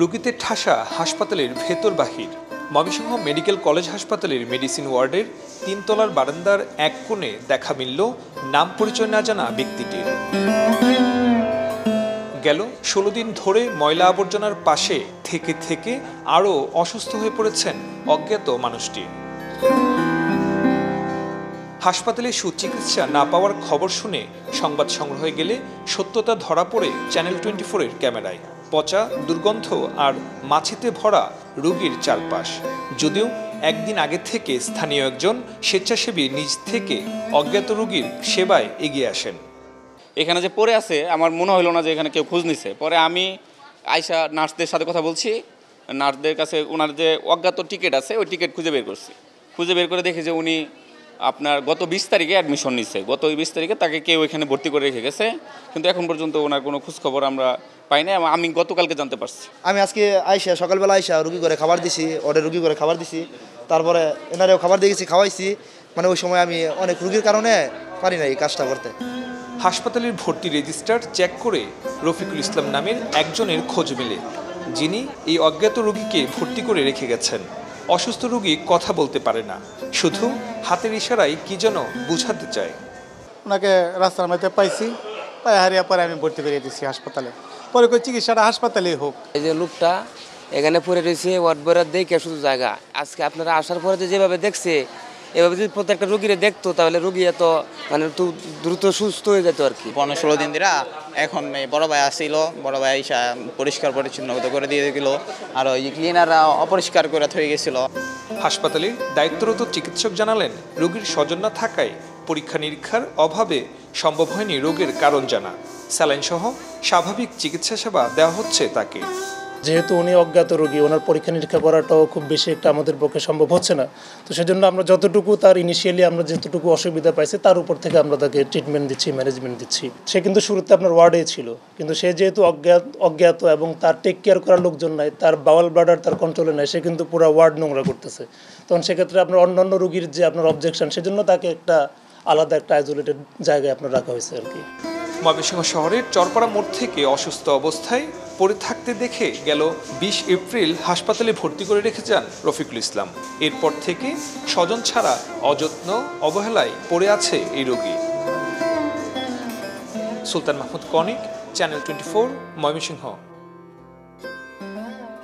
রোগীতে ঠাসা হাসপাতালের ভেতর বাহির। ময়মনসিংহ মেডিকেল কলেজ হাসপাতালের মেডিসিন ওয়ার্ডের ৩ তলার বারান্দার এক কোণে দেখা মিলল নাম পরিচয় না জানা ব্যক্তিটির। গেল ১৬ দিন ধরে ময়লা আবর্জনার পাশে থেকে থেকে আরও অসুস্থ হয়ে পড়েছেন অজ্ঞাত মানুষটি। হাসপাতালে সুচিকিৎসা না পাওয়ার খবর শুনে সংবাদ সংগ্রহে গেলে সত্যতা ধরা পড়ে চ্যানেল 24-এর ক্যামেরায়। পচা, দুর্গন্ধ আর মাছিতে ভরা রোগীর চারপাশ। যদিও একদিন আগে থেকে স্থানীয় একজন স্বেচ্ছাসেবী নিজ থেকে অজ্ঞাত রোগীর সেবায় এগিয়ে আসেন। এখানে যে পড়ে আছে আমার মনে হলো না যে এখানে কেউ খোঁজ নিছে। পরে আমি আয়শা নার্সদের সাথে কথা বলছি, নার্সদের কাছে ওনার যে অজ্ঞাত টিকিট আছে ওই টিকিট খুঁজে বের করছি। খুঁজে বের করে দেখি যে উনি আপনার গত ২০ তারিখে অ্যাডমিশন নিচ্ছে। গত ২০ তারিখে তাকে কেউ এখানে ভর্তি করে রেখে গেছে, কিন্তু এখন পর্যন্ত ওনার কোনো খোঁজখবর আমরা পাই না। আমি গতকালকে জানতে পারছি। আমি আজকে আইসা সকালবেলা আইসা রুগী করে খাবার দিছি, ওদের রুগী করে খাবার দিছি, তারপরে এনারেও খাবার দিয়ে গেছি, খাওয়াইছি। মানে ওই সময় আমি অনেক রুগীর কারণে পারি না এই কাজটা করতে। হাসপাতালের ভর্তি রেজিস্টার চেক করে রফিকুল ইসলাম নামের একজনের খোঁজ মেলে, যিনি এই অজ্ঞাত রোগীকে ভর্তি করে রেখে গেছেন। অসুস্থ রোগী কথা বলতে পারে না, শুধু হাতের ইশারায় কি যেন বুঝাতে চায়। ওনাকে রাস্তার মধ্যে পাইছি, পায়ে হারিয়ে পরে আমি ভর্তি করে দিচ্ছি হাসপাতালে। পরে কই চিকিৎসাটা হাসপাতালেই হোক। এই যে লোকটা এখানে পড়ে রয়েছে ওয়ার্ড বরাদ দেখে শুধু জায়গা। আজকে আপনারা আসার পরে যেভাবে দেখছে, এভাবে যদি প্রত্যেকটা রোগীরে দেখতো তাহলে রোগী এত মানে দ্রুত সুস্থ হয়ে যেত আর কি। ১৫-১৬ দিন ধরে এখন বড় ভাই আসছিল, বড় ভাই এসে পরিষ্কার পরিচ্ছন্ন করে দিয়ে গেল, আর ওই ক্লিনাররা অপরিষ্কার করে থয়ে গেছিল। হাসপাতালের দায়িত্বরত চিকিৎসক জানালেন, রোগীর স্বজন না থাকায় পরীক্ষা নিরীক্ষার অভাবে সম্ভব হয়নি রোগের কারণ জানা। স্যালাইন সহ স্বাভাবিক চিকিৎসা সেবা দেওয়া হচ্ছে তাকে। যেহেতু উনি অজ্ঞাত রোগী, ওনার পরীক্ষা নিরীক্ষা করাটাও খুব বেশি একটা আমাদের পক্ষে সম্ভব হচ্ছে না। তো সেজন্য আমরা যতটুকু তার ইনিশিয়ালি আমরা যতটুকু অসুবিধা পাইছি তার উপর থেকে আমরা তাকে ট্রিটমেন্ট দিচ্ছি, ম্যানেজমেন্ট দিচ্ছি। সে কিন্তু শুরুতে আপনার ওয়ার্ডে ছিল, কিন্তু সে যেহেতু অজ্ঞাত এবং তার টেক কেয়ার করার লোকজন নাই, তার বাওয়াল ব্লাডার তার কন্ট্রোলে নাই, সে কিন্তু পুরো ওয়ার্ড নোংরা করতেছে। তখন সেক্ষেত্রে আপনার অন্যান্য রোগীর যে আপনার অবজেকশন, সেজন্য তাকে একটা আলাদা একটা আইসোলেটেড জায়গায় আপনার রাখা হয়েছে আর কি। ময়মনসিংহ শহরের চরপাড়া মোড় থেকে অসুস্থ অবস্থায় পড়ে থাকতে দেখে গেল ২০ এপ্রিল হাসপাতালে ভর্তি করে রেখে যান রফিকুল ইসলাম। এরপর থেকে স্বজন ছাড়া অযত্ন অবহেলায় পড়ে আছে এই রোগী। সুলতান মাহমুদ কনিক, চ্যানেল 24, ময়মনসিংহ।